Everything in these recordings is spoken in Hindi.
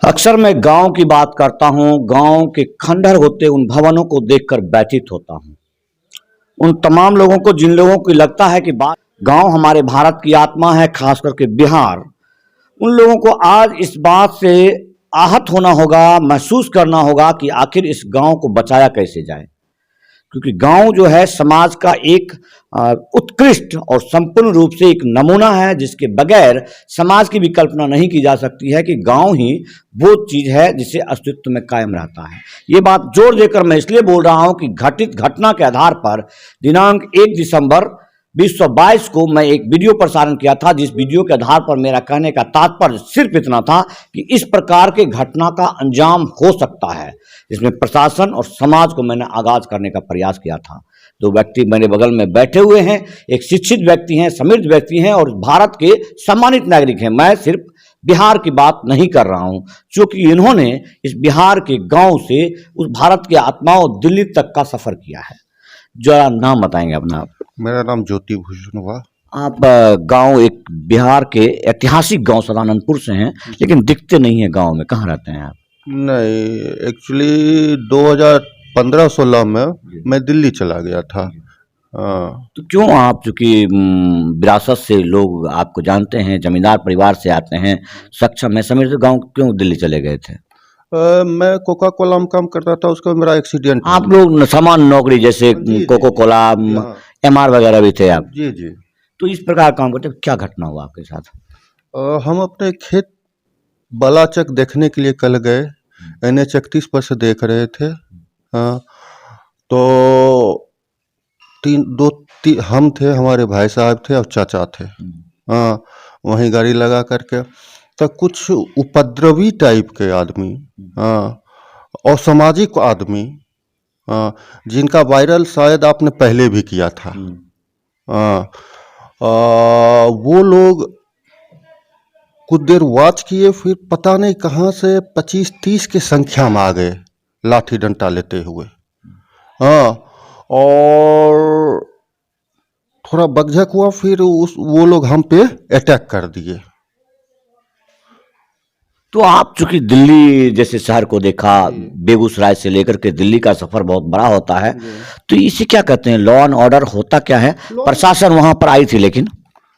अक्सर मैं गांव की बात करता हूं, गांव के खंडहर होते उन भवनों को देखकर व्यथित होता हूं। उन तमाम लोगों को जिन लोगों को लगता है कि बात गांव हमारे भारत की आत्मा है, खास करके बिहार, उन लोगों को आज इस बात से आहत होना होगा, महसूस करना होगा कि आखिर इस गांव को बचाया कैसे जाए। क्योंकि गांव जो है समाज का एक उत्कृष्ट और संपूर्ण रूप से एक नमूना है, जिसके बगैर समाज की भी कल्पना नहीं की जा सकती है कि गांव ही वो चीज है जिसे अस्तित्व में कायम रहता है। ये बात जोर देकर मैं इसलिए बोल रहा हूं कि घटित घटना के आधार पर दिनांक 1 दिसंबर 2022 को मैं एक वीडियो प्रसारण किया था, जिस वीडियो के आधार पर मेरा कहने का तात्पर्य सिर्फ इतना था कि इस प्रकार के घटना का अंजाम हो सकता है, जिसमें प्रशासन और समाज को मैंने आगाज करने का प्रयास किया था। दो व्यक्ति मेरे बगल में बैठे हुए हैं, एक शिक्षित व्यक्ति हैं, समृद्ध व्यक्ति हैं और भारत के सम्मानित नागरिक हैं। मैं सिर्फ बिहार की बात नहीं कर रहा हूं, क्योंकि इन्होंने इस बिहार के गांव से उस भारत की आत्माओं दिल्ली तक का सफर किया है। जरा नाम बताएंगे अपना? मेरा नाम ज्योति भूषण हुआ। आप गांव एक बिहार के ऐतिहासिक गांव सदानंदपुर से हैं, लेकिन दिखते नहीं है गांव में। कहाँ रहते हैं आप? नहीं, एक्चुअली 2015-16 में मैं दिल्ली चला गया था। तो क्यों आप, चूंकि विरासत से लोग आपको जानते हैं, जमींदार परिवार से आते हैं, सक्षम है, समृद्ध गांव, क्यों दिल्ली चले गए थे? मैं कोका कोला में काम करता था, उसका मेरा एक्सीडेंट। आप लोग सामान्य नौकरी जैसे कोको कोला, MR वगैरह भी थे आप? जी जी। तो इस प्रकार काम करते, क्या घटना हुआ आपके साथ? हम अपने खेत बलाचक देखने के लिए कल गए, NH 31 पर से देख रहे थे। तो हम थे, हमारे भाई साहब थे और चाचा थे। वहीं गाड़ी लगा करके तो कुछ उपद्रवी टाइप के आदमी, असामाजिक आदमी, जिनका वायरल शायद आपने पहले भी किया था, वो लोग कुछ देर वॉच किए, फिर पता नहीं कहाँ से 25-30 के संख्या में आ गए लाठी डंडा लेते हुए। और थोड़ा बकझक हुआ, फिर वो लोग हम पे अटैक कर दिए। तो आप चूंकि दिल्ली जैसे शहर को देखा, बेगूसराय से लेकर के दिल्ली का सफर बहुत बड़ा होता है, तो इसे क्या कहते हैं, लॉ एंड ऑर्डर होता क्या है? प्रशासन वहां पर आई थी, लेकिन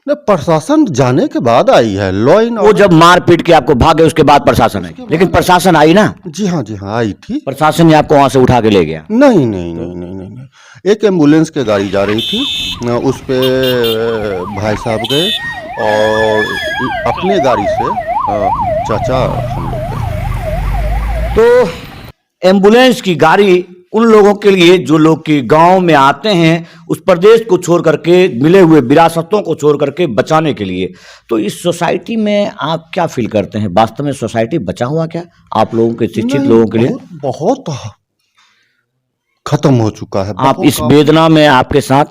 प्रशासन जाने के बाद आई है। लॉ एंड वो जब मार पीट के आपको भागे उसके बाद प्रशासन आई, लेकिन प्रशासन आई ना? जी हाँ आई थी। प्रशासन ने आपको वहां से उठा के ले गया? नहीं नहीं नहीं नहीं नहीं, नहीं। एक एम्बुलेंस के गाड़ी जा रही थी, उस पे भाई साहब गए और अपने गाड़ी से चाचा हम लोग गए। तो एम्बुलेंस की गाड़ी उन लोगों के लिए जो लोग कि गांव में आते हैं, उस प्रदेश को छोड़ करके, मिले हुए विरासतों को छोड़ करके बचाने के लिए। तो इस सोसाइटी में आप क्या फील करते हैं? वास्तव में सोसाइटी बचा हुआ क्या आप लोगों के, शिक्षित लोगों के लिए? बहुत खत्म हो चुका है। आप इस वेदना में आपके साथ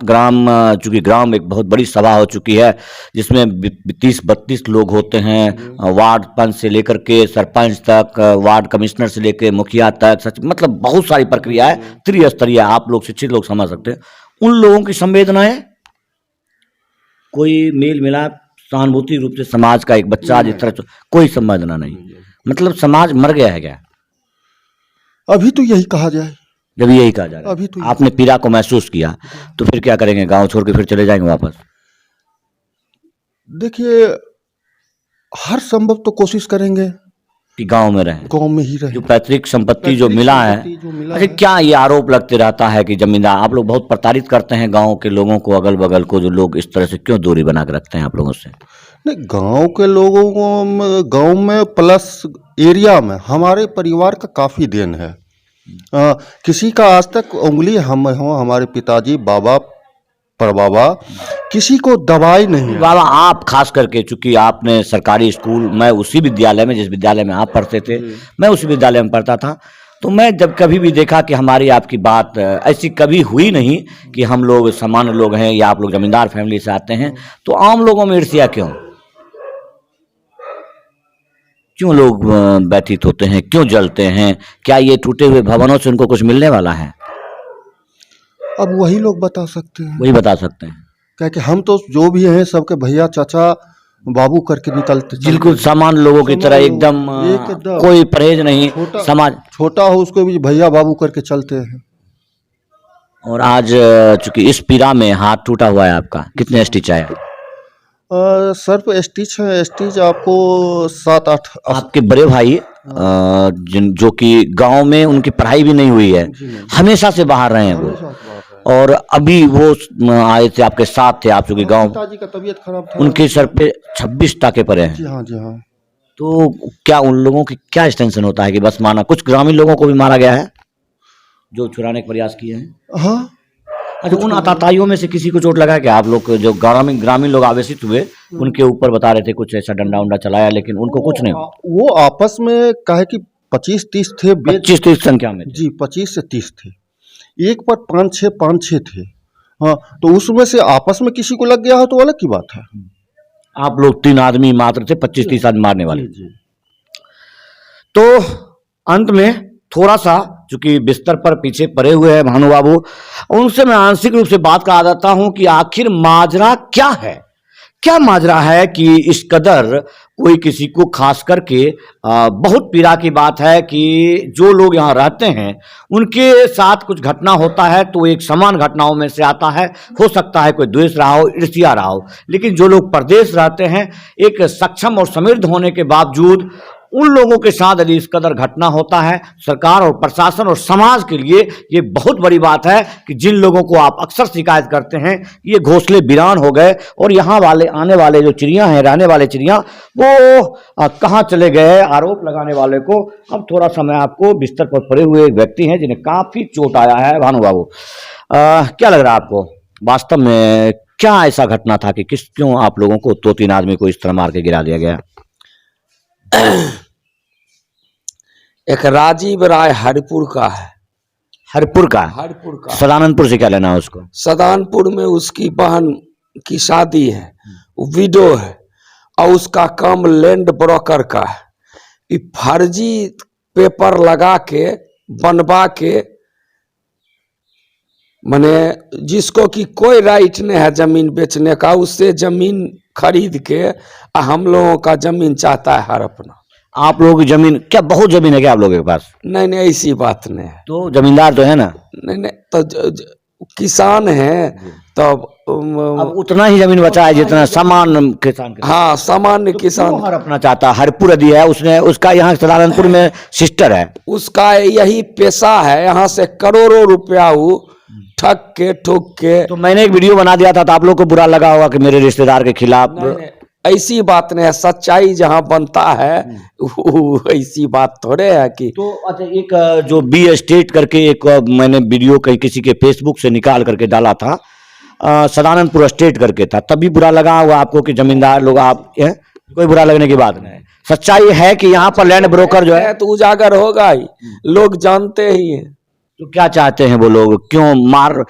चूंकि ग्राम एक बहुत बड़ी सभा हो चुकी है, जिसमें 30-32 लोग होते हैं, वार्ड पंच से लेकर के सरपंच तक, वार्ड कमिश्नर से लेकर मुखिया तक, मतलब बहुत सारी प्रक्रिया है, त्रिस्तरीय। आप लोग शिक्षित लोग समझ सकते हैं उन लोगों की संवेदनाएं। कोई मेल मिलाप, सहानुभूति रूप से समाज का एक बच्चा जिस तरह, कोई संवेदना नहीं। मतलब समाज मर गया है क्या? अभी तो यही कहा जाए। जब यही कहा जा रहा है, अभी तो आपने पीड़ा को महसूस किया, तो फिर क्या करेंगे? गांव छोड़ के फिर चले जाएंगे वापस? देखिए, हर संभव तो कोशिश करेंगे कि गांव में रहें, गांव में ही रहें। जो पैतृक संपत्ति जो मिला है। अच्छा, क्या ये आरोप लगते रहता है कि जमींदार आप लोग बहुत प्रताड़ित करते हैं गांव के लोगों को, अगल बगल को जो लोग, इस तरह से क्यों दूरी बना के रखते हैं आप लोगों से? नहीं, गांव के लोगों को, गांव में प्लस एरिया में हमारे परिवार का काफी देन है। किसी का आज तक उंगली हम हो, हमारे पिताजी, बाबा, परबाबा, किसी को दबाई नहीं। बाबा, आप खास करके, चूंकि आपने सरकारी स्कूल, मैं उसी विद्यालय में, जिस विद्यालय में आप पढ़ते थे, मैं उसी विद्यालय में पढ़ता था, तो मैं जब कभी भी देखा कि हमारी आपकी बात ऐसी कभी हुई नहीं कि हम लोग सामान्य लोग हैं या आप लोग जमींदार फैमिली से आते हैं, तो आम लोगों में ईर्ष्या क्यों लोग व्यथित होते हैं, क्यों जलते हैं? क्या ये टूटे हुए भवनों से उनको कुछ मिलने वाला है? अब वही लोग बता सकते हैं। वही बता सकते हैं, क्या कि हम तो जो भी हैं सबके भैया, चाचा, बाबू करके निकलते बिल्कुल सामान्य लोगों की तरह एकदम एकदम। कोई परहेज नहीं, समाज। छोटा हो उसको भी भैया बाबू करके चलते हैं। और आज चूंकि इस पीड़ा में हाथ टूटा हुआ है आपका, कितने स्टिच आए? सर पे स्टिच है, स्टिच आपको 7-8। आपके बड़े भाई जो कि गांव में उनकी पढ़ाई भी नहीं हुई है, हमेशा से बाहर रहे हैं वो, और अभी वो आए थे आपके साथ थे आप, चूंकि गांव पिताजी का तबीयत खराब था, उनके सर पे 26 टाके पड़े हैं। जी हाँ जी हाँ। तो क्या उन लोगों की क्या टेंशन होता है कि बस माना कुछ ग्रामीण लोगों को भी मारा गया है जो छुड़ाने का प्रयास किए हैं? हाँ, अच्छा, उन आतताइयों में से किसी को चोट लगा क्या? आप लोग जो ग्रामीण लोग आवेशित हुए उनके ऊपर बता रहे थे कुछ ऐसा डंडा उंडा चलाया, लेकिन उनको कुछ नहीं हुआ। वो आपस में कहे कि 25-30 थे, 25-30 संख्या में थे। जी 25 से 30 थे, एक पर 5-6 थे। हाँ, तो उसमें से आपस में किसी को लग गया हो तो अलग की बात है। आप लोग 3 आदमी मात्र थे 25-30 आदमी मारने वाले। जी। तो अंत में थोड़ा सा, चूंकि बिस्तर पर पीछे पड़े हुए हैं भानु बाबू, उनसे मैं आंशिक रूप से बात कर देता हूं कि आखिर माजरा क्या है, क्या माजरा है कि इस कदर कोई किसी को खास करके बहुत पीड़ा की बात है कि जो लोग यहाँ रहते हैं उनके साथ कुछ घटना होता है तो एक समान घटनाओं में से आता है। हो सकता है कोई द्वेष रहा हो, ईर्ष्या रहा हो, लेकिन जो लोग परदेश रहते हैं, एक सक्षम और समृद्ध होने के बावजूद उन लोगों के साथ यदि इस कदर घटना होता है, सरकार और प्रशासन और समाज के लिए ये बहुत बड़ी बात है कि जिन लोगों को आप अक्सर शिकायत करते हैं ये घोंसले वीरान हो गए और यहाँ वाले आने वाले जो चिड़िया हैं, रहने वाले चिड़िया, वो कहाँ चले गए। आरोप लगाने वाले को अब थोड़ा सा मैं आपको, बिस्तर पर पड़े हुए एक व्यक्ति हैं जिन्हें काफी चोट आया है। भानु बाबू, क्या लग रहा है आपको वास्तव में क्या ऐसा घटना था कि क्यों आप लोगों को 2-3 आदमी को इस तरह मार के गिरा दिया गया? एक राजीव राय हरिपुर का है। हरिपुर का? हरिपुर का। सदानंदपुर से क्या लेना है उसको? सदानपुर में उसकी बहन की शादी है, विडो है, और उसका काम लैंड ब्रोकर का है। ये फर्जी पेपर लगा के बनवा के, माने जिसको कि कोई राइट नहीं है जमीन बेचने का, उससे जमीन खरीद के हम लोगों का जमीन चाहता है हड़पना। आप लोगों की जमीन क्या बहुत जमीन है क्या आप लोगों के पास? नहीं, ऐसी बात नहीं है। तो जमींदार तो है ना? नहीं, तो किसान है, तो अब उतना ही जमीन बचा है जितना सामान्य किसान के। हाँ, सामान्य किसान हड़पना चाहता है। हरिपुर यदि है, उसने उसका यहाँ सदानंदपुर में सिस्टर है, उसका यही पेशा है। यहाँ से करोड़ों रुपया वो ठग के ठोक के। तो मैंने एक वीडियो बना दिया था तो आप लोग को बुरा लगा होगा कि मेरे रिश्तेदार के खिलाफ। ऐसी बात नहीं है, सच्चाई जहाँ बनता है ऐसी बात थोड़े है कि। तो अच्छा, एक जो बी एस्टेट करके एक मैंने वीडियो कहीं किसी के फेसबुक से निकाल करके डाला था, सदानंदपुर एस्टेट करके था, तभी बुरा लगा हुआ आपको कि जमींदार लोग आप कोई बुरा लगने की बात नहीं। सच्चाई है कि यहाँ पर लैंड ब्रोकर जो है तो उजागर होगा ही, लोग जानते ही हैं। तो क्या चाहते हैं वो लोग, क्यों मार?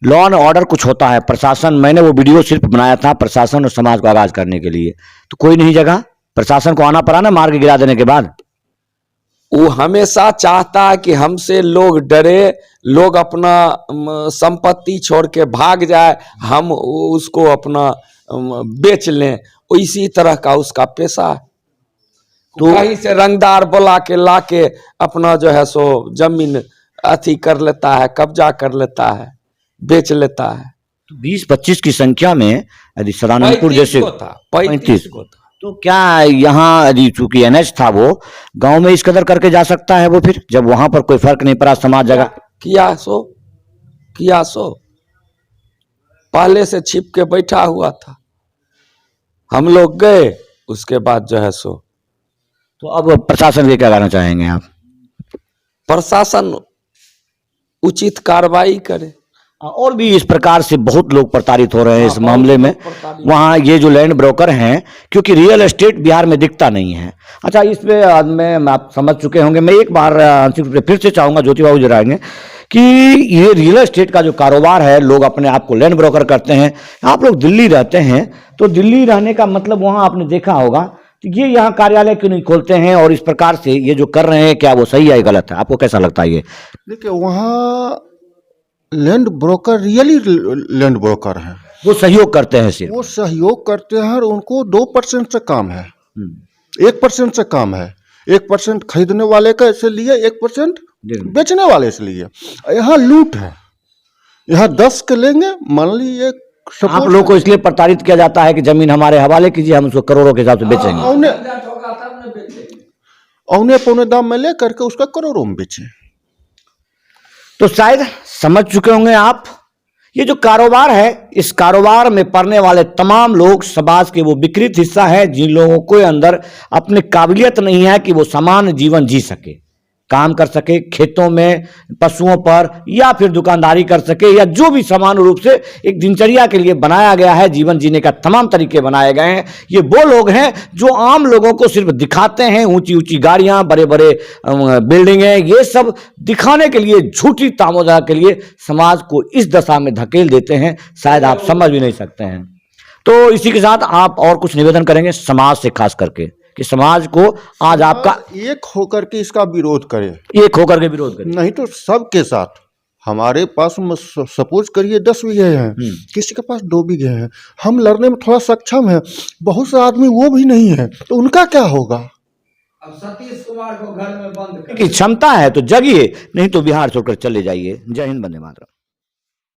लॉ एंड ऑर्डर कुछ होता है, प्रशासन, मैंने वो वीडियो सिर्फ बनाया था प्रशासन और समाज को आगाज करने के लिए, तो कोई नहीं जगह प्रशासन को आना पड़ा ना मार के गिरा देने के बाद। वो हमेशा चाहता है कि हमसे लोग डरे, लोग अपना संपत्ति छोड़ के भाग जाए, हम उसको अपना बेच लें। इसी तरह का उसका पेशा है। तो कहीं से रंगदार बुला के ला के अपना जो है सो जमीन अथी कर लेता है, कब्जा कर लेता है, बेच लेता है। तो 20-25 की संख्या में यदि सदानंदपुर जैसे 35 को था, तो क्या यहाँ यदि चूंकि एनएच था वो गांव में इस कदर करके जा सकता है वो, फिर जब वहां पर कोई फर्क नहीं पड़ा समाज जगह किया सो पहले से छिप के बैठा हुआ था। हम लोग गए, उसके बाद जो है सो। तो अब प्रशासन के क्या कहना चाहेंगे आप? प्रशासन उचित कार्रवाई करे। और भी इस प्रकार से बहुत लोग प्रताड़ित हो रहे हैं इस मामले में। वहाँ ये जो लैंड ब्रोकर हैं, क्योंकि रियल एस्टेट बिहार में दिखता नहीं है। अच्छा, इस पे में आप समझ चुके होंगे, मैं एक बार आंशिक रूप से फिर से चाहूंगा ज्योति बाबू जराएंगे कि ये रियल एस्टेट का जो कारोबार है, लोग अपने आप को लैंड ब्रोकर करते हैं। आप लोग दिल्ली रहते हैं, तो दिल्ली रहने का मतलब वहाँ आपने देखा होगा तो ये यहाँ कार्यालय क्यों नहीं खोलते हैं, और इस प्रकार से ये जो कर रहे हैं क्या वो सही है या गलत है? आपको कैसा लगता है ये? देखिए, वहाँ land broker really land broker है। वो सहयोग करते हैं सिर्फ। वो सहयोग करते हैं और उनको 2% से काम है, 1% से काम है। 1% खरीदने वाले का इसलिए लिए, 1% बेचने वाले से लिए। यहाँ लूट है, यहाँ 10 के लेंगे, मान लीजिए आप लोगों को इसलिए प्रताड़ित किया जाता है कि जमीन हमारे हवाले कीजिए, हम उसको करोड़ों के हिसाब से बेचेंगे। औने पौने दाम में ले करके उसका करोड़ों में बेचे। तो शायद समझ चुके होंगे आप, ये जो कारोबार है, इस कारोबार में पड़ने वाले तमाम लोग समाज के वो विकृत हिस्सा है जिन लोगों के अंदर अपनी काबिलियत नहीं है कि वो सामान्य जीवन जी सके, काम कर सके, खेतों में, पशुओं पर, या फिर दुकानदारी कर सके, या जो भी सामान्य रूप से एक दिनचर्या के लिए बनाया गया है, जीवन जीने का तमाम तरीके बनाए गए हैं। ये वो लोग हैं जो आम लोगों को सिर्फ दिखाते हैं, ऊंची ऊंची गाड़ियां, बड़े बड़े बिल्डिंगें, ये सब दिखाने के लिए, झूठी तामोदा के लिए समाज को इस दशा में धकेल देते हैं, शायद आप समझ भी नहीं सकते हैं। तो इसी के साथ आप और कुछ निवेदन करेंगे समाज से, खास करके कि समाज को आज आपका एक होकर के इसका विरोध करे, एक होकर के विरोध करें, नहीं तो सबके साथ। हमारे पास सपोज करिए 10 बीघे हैं, किसी के पास 2 बीघे हैं, हम लड़ने में थोड़ा सक्षम है, बहुत से आदमी वो भी नहीं है, तो उनका क्या होगा? अब सतीश कुमार को घर में बंद की क्षमता है तो जगिए, नहीं तो बिहार छोड़कर चले जाइए। जय हिंद, वंदे मातरम।